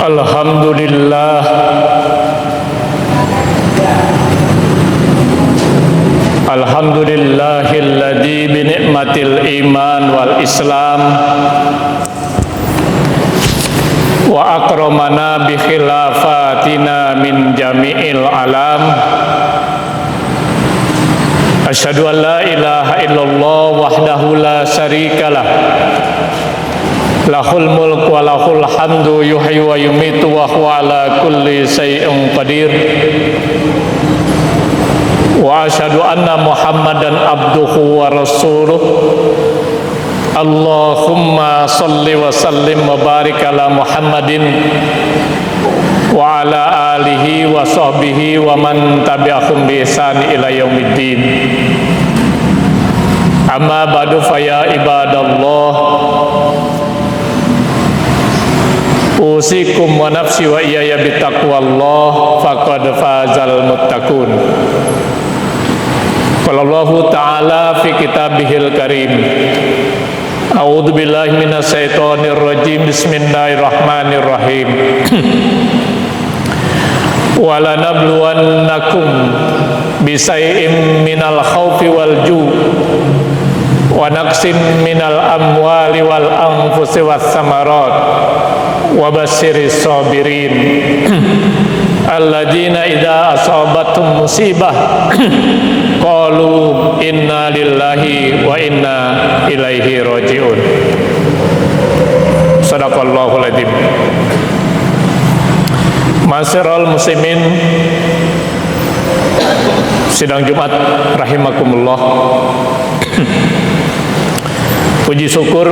Alhamdulillah, alhamdulillahilladzi bi ni'matil iman wal islam wa akramana bi khilafatina min jami'il alam. Asyhadu an la ilaha illallah wahdahu la syarikalah, lahul mulk wa lahul hamdu yuhyi wa yumitu wa huwa ala kulli syai'in qadir. Wa asyhadu anna Muhammadan abduhu wa rasuluh. Allahumma salli wa sallim wa barik ala Muhammadin wa ala alihi wa sahbihi wa man tabi'ahum bi ihsan ila yaumiddin. Amma ba'du fa ya ibadallah, usikum wa nafsi wa iyaya bitaqwallah faqad fazal muttaqun. Qala Allah Ta'ala fi kitabihil karim, a'udzu billahi minasy syaithanir rajim, bismillahirrahmanirrahim. Wa lanabluwannakum bisai'im minal khaufi wal ju' wa naqsin minal amwali wal anfusi was samarat wa basyiris sabirin alladzina idza asabatum musibah qalu inna lillahi wa inna ilaihi raji'un. Shadaqallahul adzim. Ma'asyiral muslimin, sidang Jumat rahimakumullah. Puji syukur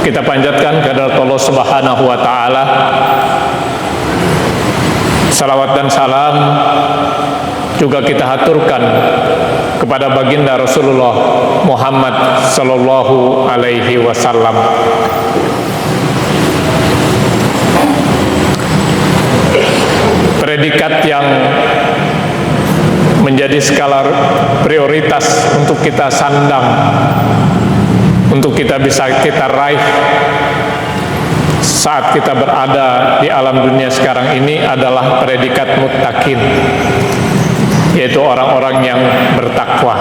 kita panjatkan kehadirat Allah Subhanahu wa taala. Salawat dan salam juga kita haturkan kepada baginda Rasulullah Muhammad sallallahu alaihi wasallam. Predikat yang menjadi skala prioritas untuk kita sandang, untuk kita bisa kita raih saat kita berada di alam dunia sekarang ini adalah predikat muttaqin, yaitu orang-orang yang bertakwa.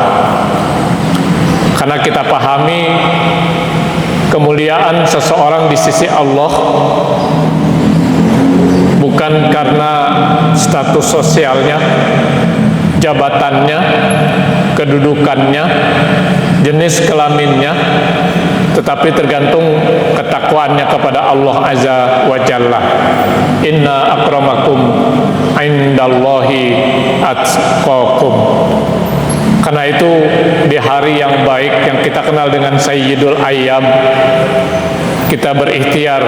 Karena kita pahami kemuliaan seseorang di sisi Allah bukan karena status sosialnya, jabatannya, kedudukannya, jenis kelaminnya, tetapi tergantung ketakwaannya kepada Allah Azza wa Jalla. Inna akramakum indallahi atqakum. Karena itu di hari yang baik yang kita kenal dengan Sayyidul Ayyam, kita berikhtiar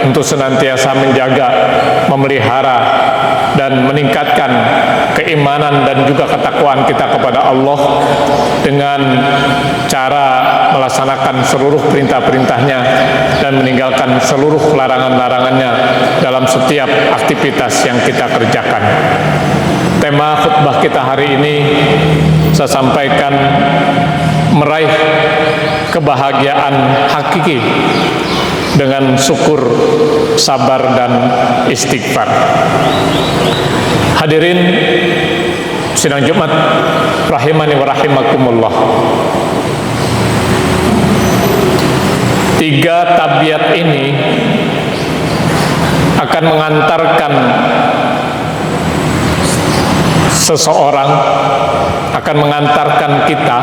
untuk senantiasa menjaga, memelihara, dan meningkatkan keimanan dan juga ketakwaan kita kepada Allah dengan cara melaksanakan seluruh perintah-perintahnya dan meninggalkan seluruh larangan-larangannya dalam setiap aktivitas yang kita kerjakan. Tema khutbah kita hari ini saya sampaikan meraih kebahagiaan hakiki dengan syukur, sabar, dan istighfar. Hadirin sidang Jumat rahimani wa rahimakumullah. 3 tabiat ini akan mengantarkan seseorang, akan mengantarkan kita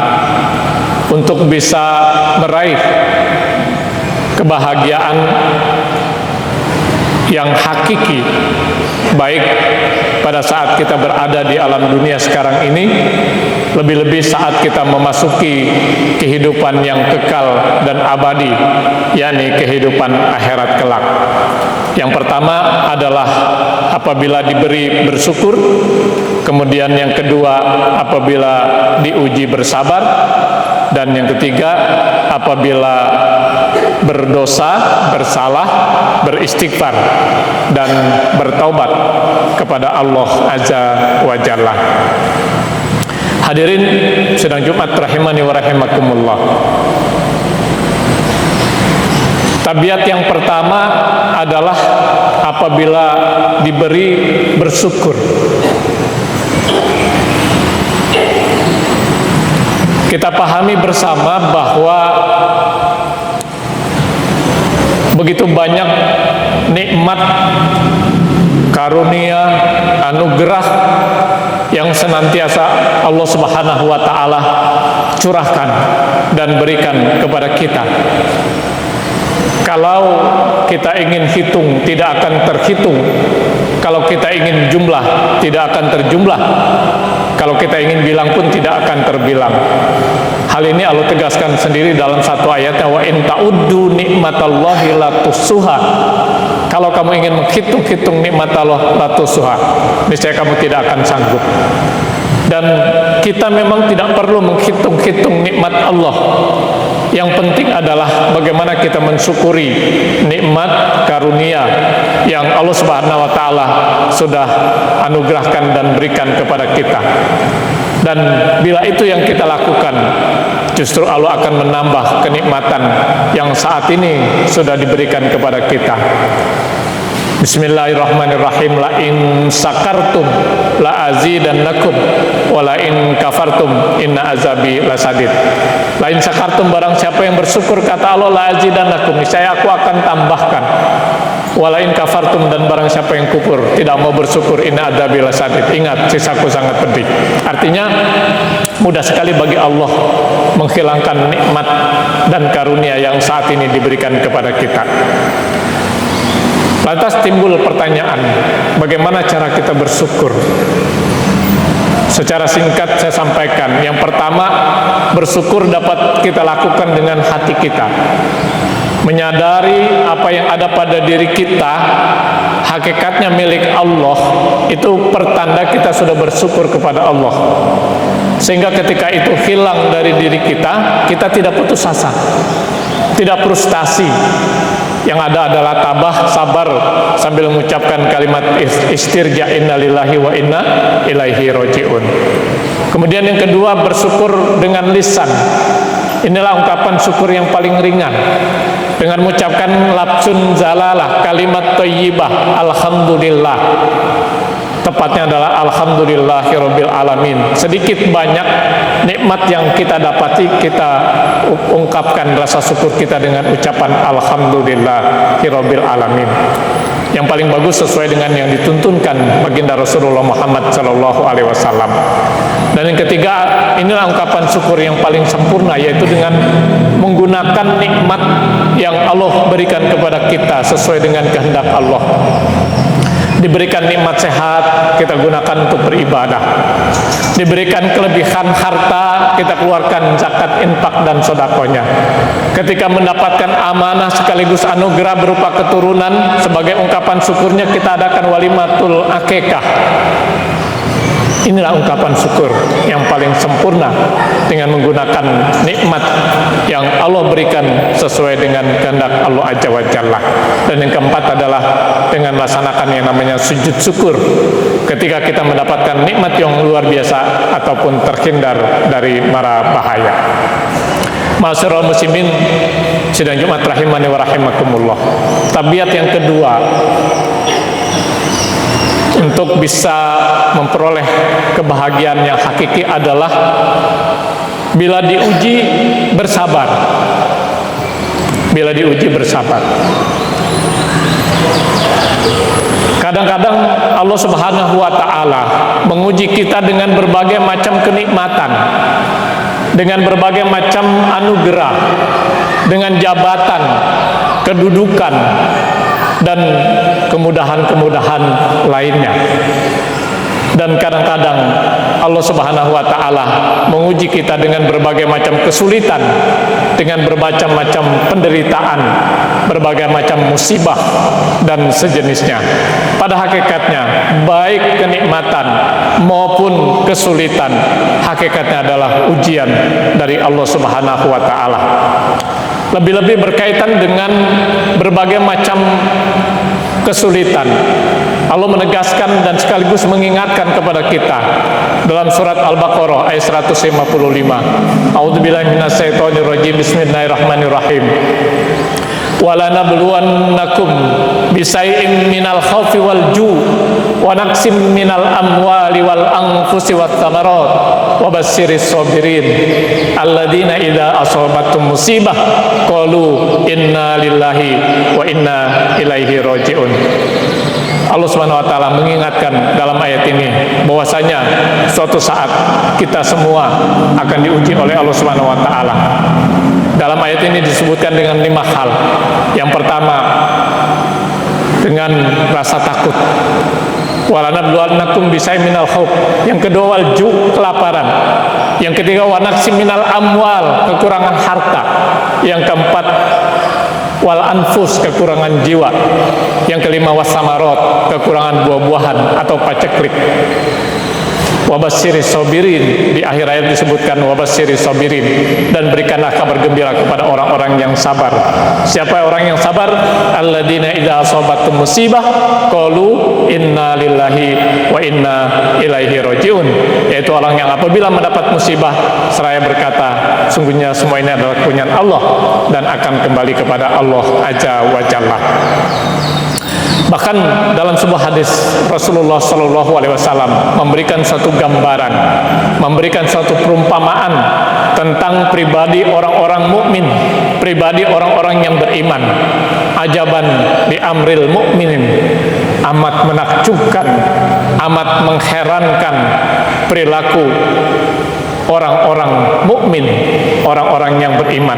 untuk bisa meraih kebahagiaan yang hakiki, baik pada saat kita berada di alam dunia sekarang ini, lebih-lebih saat kita memasuki kehidupan yang kekal dan abadi, yakni kehidupan akhirat kelak. Yang pertama adalah apabila diberi bersyukur, kemudian yang kedua apabila diuji bersabar, dan yang ketiga apabila berdosa, bersalah, beristighfar dan bertaubat kepada Allah Azza wa Jalla. Hadirin sidang Jumat rahimani wa rahimakumullah. Tabiat yang pertama adalah apabila diberi bersyukur. Kita pahami bersama bahwa begitu banyak nikmat, karunia, anugerah yang senantiasa Allah Subhanahu wa taala curahkan dan berikan kepada kita. Kalau kita ingin hitung, tidak akan terhitung. Kalau kita ingin jumlah, tidak akan terjumlah. Kalau kita ingin bilang pun tidak akan terbilang. Hal ini Allah tegaskan sendiri dalam satu ayatnya, wa in ta'uddu nikmatallahi la tuhsuha. Kalau kamu ingin menghitung-hitung nikmat Allah, la tuhsuha, niscaya kamu tidak akan sanggup. Dan kita memang tidak perlu menghitung-hitung nikmat Allah. Yang penting adalah bagaimana kita mensyukuri nikmat karunia yang Allah Subhanahu wa taala sudah anugerahkan dan berikan kepada kita. Dan bila itu yang kita lakukan, justru Allah akan menambah kenikmatan yang saat ini sudah diberikan kepada kita. Bismillahirrahmanirrahim. La in sakartum la azidannakum wa la in kafartum inna azabi lasadid. La in sakartum, barang siapa yang bersyukur, kata Allah, la azidannakum, niscaya aku akan tambahkan. Wa la in kafartum, dan barang siapa yang kufur, tidak mau bersyukur, inna azabi lasadid, ingat sisaku sangat pedih. Artinya mudah sekali bagi Allah menghilangkan nikmat dan karunia yang saat ini diberikan kepada kita. Lantas timbul pertanyaan, bagaimana cara kita bersyukur? Secara singkat saya sampaikan. Yang pertama, bersyukur dapat kita lakukan dengan hati kita. Menyadari apa yang ada pada diri kita hakikatnya milik Allah, itu pertanda kita sudah bersyukur kepada Allah. Sehingga ketika itu hilang dari diri kita, kita tidak putus asa, tidak frustasi. Yang ada adalah tabah, sabar, sambil mengucapkan kalimat istirja, inna lillahi wa inna ilaihi roji'un. Kemudian yang kedua, bersyukur dengan lisan. Inilah ungkapan syukur yang paling ringan, dengan mengucapkan lapsun zalalah, kalimat thayyibah, alhamdulillah. Tepatnya adalah alhamdulillahirabbil alamin. Sedikit banyak nikmat yang kita dapati, kita ungkapkan rasa syukur kita dengan ucapan alhamdulillahirabbil alamin. Yang paling bagus sesuai dengan yang dituntunkan baginda Rasulullah Muhammad sallallahu alaihi wasallam. Dan yang ketiga, inilah ungkapan syukur yang paling sempurna, yaitu dengan menggunakan nikmat yang Allah berikan kepada kita sesuai dengan kehendak Allah. Diberikan nikmat sehat, kita gunakan untuk beribadah. Diberikan kelebihan harta, kita keluarkan zakat, infak, dan sodakonya. Ketika mendapatkan amanah sekaligus anugerah berupa keturunan, sebagai ungkapan syukurnya kita adakan walimatul akikah. Inilah ungkapan syukur yang paling sempurna, dengan menggunakan nikmat yang Allah berikan sesuai dengan kehendak Allah Azza wa Jalla. Dan yang keempat adalah dengan melaksanakan yang namanya sujud syukur ketika kita mendapatkan nikmat yang luar biasa ataupun terhindar dari mara bahaya. Ma'asyiral muslimin sidang Jumat rahimani wa rahimakumullah. Tabiat yang kedua untuk bisa memperoleh kebahagiaan yang hakiki adalah bila diuji bersabar. Bila diuji bersabar. Kadang-kadang Allah Subhanahu wa taala menguji kita dengan berbagai macam kenikmatan, dengan berbagai macam anugerah, dengan jabatan, kedudukan, dan kemudahan-kemudahan lainnya. Dan kadang-kadang Allah Subhanahu wa taala menguji kita dengan berbagai macam kesulitan, dengan berbagai macam penderitaan, berbagai macam musibah dan sejenisnya. Pada hakikatnya, baik kenikmatan maupun kesulitan, hakikatnya adalah ujian dari Allah Subhanahu wa taala. Lebih-lebih berkaitan dengan berbagai macam kesulitan, Allah menegaskan dan sekaligus mengingatkan kepada kita dalam surat Al-Baqarah ayat 155. A'udzubillahi minasyaitonirrajim. Bismillahirrahmanirrahim. walanabluwannakum bisai'im minal khawfi wal ju' wa naqsim minal amwali wal anfusi wat thamarat wa basyyiris sabirin alladzina idza asabatum musibah qalu inna lillahi wa inna ilaihi raji'un. Allah Subhanahu wa taala mengingatkan dalam ayat ini bahwasanya suatu saat kita semua akan diuji oleh Allah Subhanahu wa taala. Dalam ayat ini disebutkan dengan 5 hal. Yang pertama, dengan rasa takut. Walanabluwannakum bisai'im minal khauf. Yang kedua, wal ju', kelaparan. Yang ketiga, wa naqsim minal amwal, kekurangan harta. Yang keempat, wal anfus, kekurangan jiwa. Yang kelima, wasamarot, kekurangan buah-buahan atau paceklik. Wabasyiris sabirin, di akhir ayat disebutkan wabasyiris sabirin, dan berikanlah kabar gembira kepada orang-orang yang sabar. Siapa orang yang sabar? Alladzina idza asabatum musibah qalu inna lillahi wa inna ilaihi rajiun, yaitu orang yang apabila mendapat musibah seraya berkata, sungguhnya semua ini adalah kepunyaan Allah dan akan kembali kepada Allah Azza wa Jalla. Bahkan dalam sebuah hadis Rasulullah Shallallahu Alaihi Wasallam memberikan satu gambaran, memberikan satu perumpamaan tentang pribadi orang-orang mukmin, pribadi orang-orang yang beriman. Ajaban di amril mukminin, amat menakjubkan, amat mengherankan perilaku orang-orang mukmin, orang-orang yang beriman.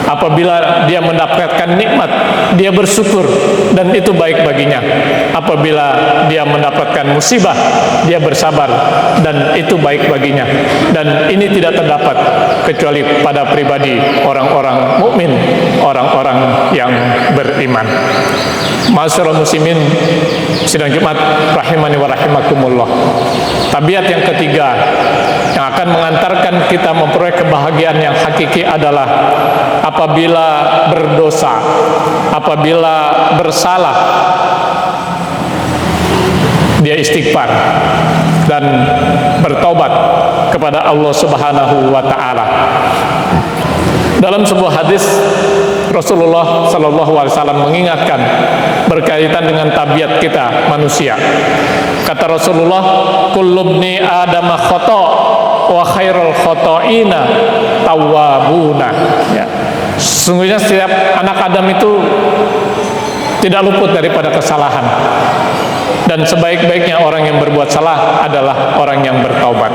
Apabila dia mendapatkan nikmat, dia bersyukur dan itu baik baginya. Apabila dia mendapatkan musibah, dia bersabar dan itu baik baginya. Dan ini tidak terdapat kecuali pada pribadi orang-orang mukmin, orang-orang yang beriman. Ma'asyiral muslimin sidang Jumat rahimani wa rahimakumullah. Tabiat yang ketiga yang akan mengantarkan kita memperoleh kebahagiaan yang hakiki adalah apabila berdosa, apabila bersalah, dia istighfar dan bertobat kepada Allah Subhanahu wa taala. Dalam sebuah hadis Rasulullah Shallallahu Alaihi Wasallam mengingatkan berkaitan dengan tabiat kita manusia. Kata Rasulullah, kullu ibni adama khata' wa khairul khata'ina tawwabuna. Ya. Sesungguhnya setiap anak Adam itu tidak luput daripada kesalahan, dan sebaik-baiknya orang yang berbuat salah adalah orang yang bertaubat.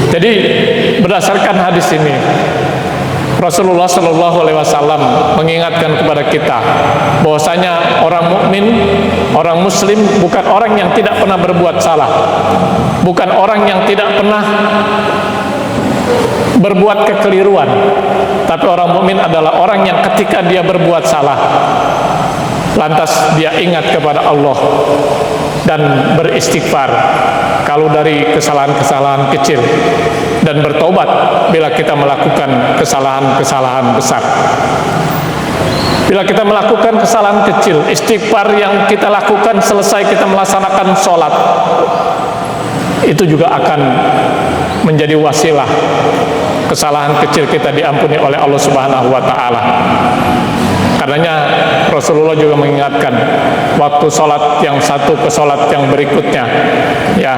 Jadi berdasarkan hadis ini, Rasulullah Shallallahu Alaihi Wasallam mengingatkan kepada kita bahwasanya orang mukmin, orang muslim bukan orang yang tidak pernah berbuat salah, bukan orang yang tidak pernah berbuat kekeliruan, tapi orang mukmin adalah orang yang ketika dia berbuat salah, lantas dia ingat kepada Allah dan beristighfar kalau dari kesalahan-kesalahan kecil, dan bertobat bila kita melakukan kesalahan-kesalahan besar. Bila kita melakukan kesalahan kecil, istighfar yang kita lakukan selesai kita melaksanakan sholat, itu juga akan menjadi wasilah kesalahan kecil kita diampuni oleh Allah Subhanahu wa taala. Karenanya Rasulullah juga mengingatkan waktu sholat yang satu ke sholat yang berikutnya ya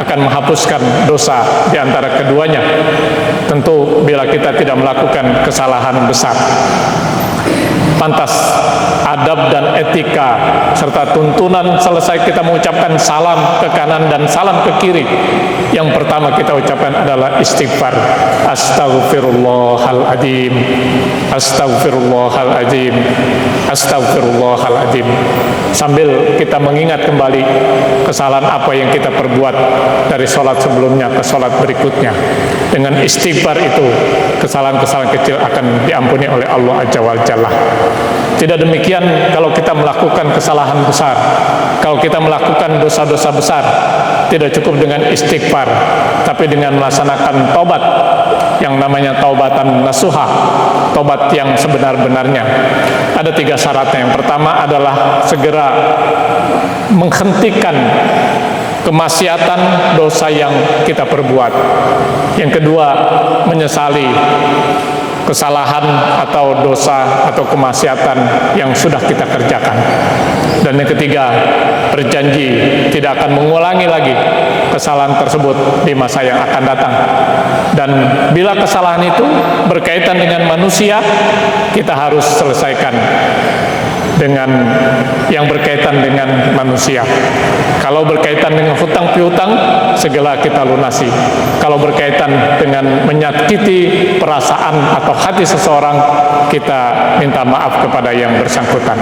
akan menghapuskan dosa di antara keduanya, tentu bila kita tidak melakukan kesalahan besar. Pantas adab dan etika serta tuntunan selesai kita mengucapkan salam ke kanan dan salam ke kiri, yang pertama kita ucapkan adalah istighfar. Astaghfirullahaladzim, astaghfirullahaladzim, astaghfirullahaladzim, sambil kita mengingat kembali kesalahan apa yang kita perbuat dari sholat sebelumnya ke sholat berikutnya. Dengan istighfar itu kesalahan-kesalahan kecil akan diampuni oleh Allah Azza wa Jalla. Tidak demikian kalau kita melakukan kesalahan besar, kalau kita melakukan dosa-dosa besar, tidak cukup dengan istighfar, tapi dengan melaksanakan taubat yang namanya taubatan nasuha, taubat yang sebenar-benarnya. Ada 3 syaratnya. Yang pertama adalah segera menghentikan kemaksiatan dosa yang kita perbuat. Yang kedua, menyesali kesalahan atau dosa atau kemaksiatan yang sudah kita kerjakan. Dan yang ketiga, berjanji tidak akan mengulangi lagi kesalahan tersebut di masa yang akan datang. Dan bila kesalahan itu berkaitan dengan manusia, kita harus selesaikan dengan yang berkaitan dengan manusia. Kalau berkaitan dengan hutang piutang, segera kita lunasi. Kalau berkaitan dengan menyakiti perasaan atau hati seseorang, kita minta maaf kepada yang bersangkutan.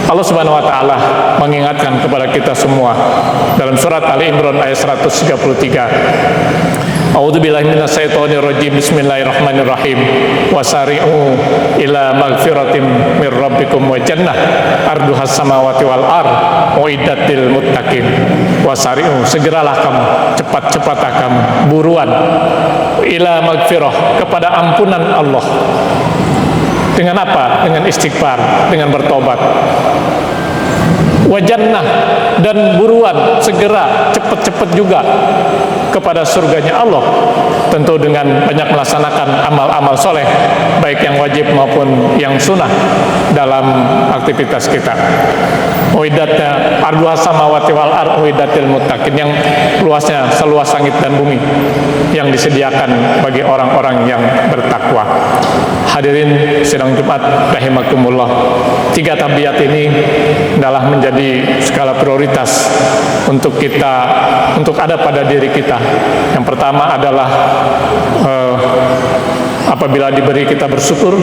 Allah Subhanahu wa taala mengingatkan kepada kita semua dalam surat Ali Imran ayat 133. A'udzubillahi minasyaitonirrajim. Bismillahirrahmanirrahim. Wasari'u ila magfiratim mir rabbikum wa jannah arduhas samawati wal ard uiddat lil muttaqin. Wasari'u, segeralah kamu, cepat-cepatlah kamu, buruan ila magfirah, kepada ampunan Allah. Dengan apa? Dengan istighfar, dengan bertobat. Wa jannah, dan buruan, segera, cepat-cepat juga kepada surganya Allah, tentu dengan banyak melaksanakan amal-amal soleh, baik yang wajib maupun yang sunnah dalam aktivitas kita. Uiddatnya arduha samawati wal ard uiddatil muttaqin, yang luasnya seluas langit dan bumi, yang disediakan bagi orang-orang yang bertakwa. Hadirin sidang Jumat rahimakumullah, 3 tabiat ini adalah menjadi skala prioritas untuk kita, untuk ada pada diri kita. Yang pertama adalah apabila diberi kita bersyukur,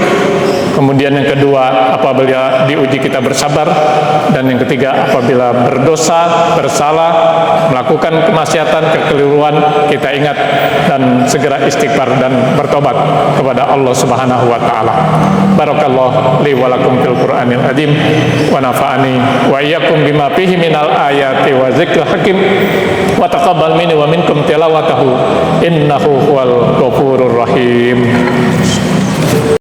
kemudian yang kedua apabila diuji kita bersabar, dan yang ketiga apabila berdosa, bersalah, melakukan kemaksiatan, kekeliruan, kita ingat dan segera istighfar dan bertobat kepada Allah Subhanahu wa taala. Barakallahu li wa lakum fil Qur'anil azim wa nafa'ani wa iyyakum bima fihi minal ayati wa dzikril hakim wa taqabbal minni wa minkum tilawatahu innahu huwal ghafurur rahim.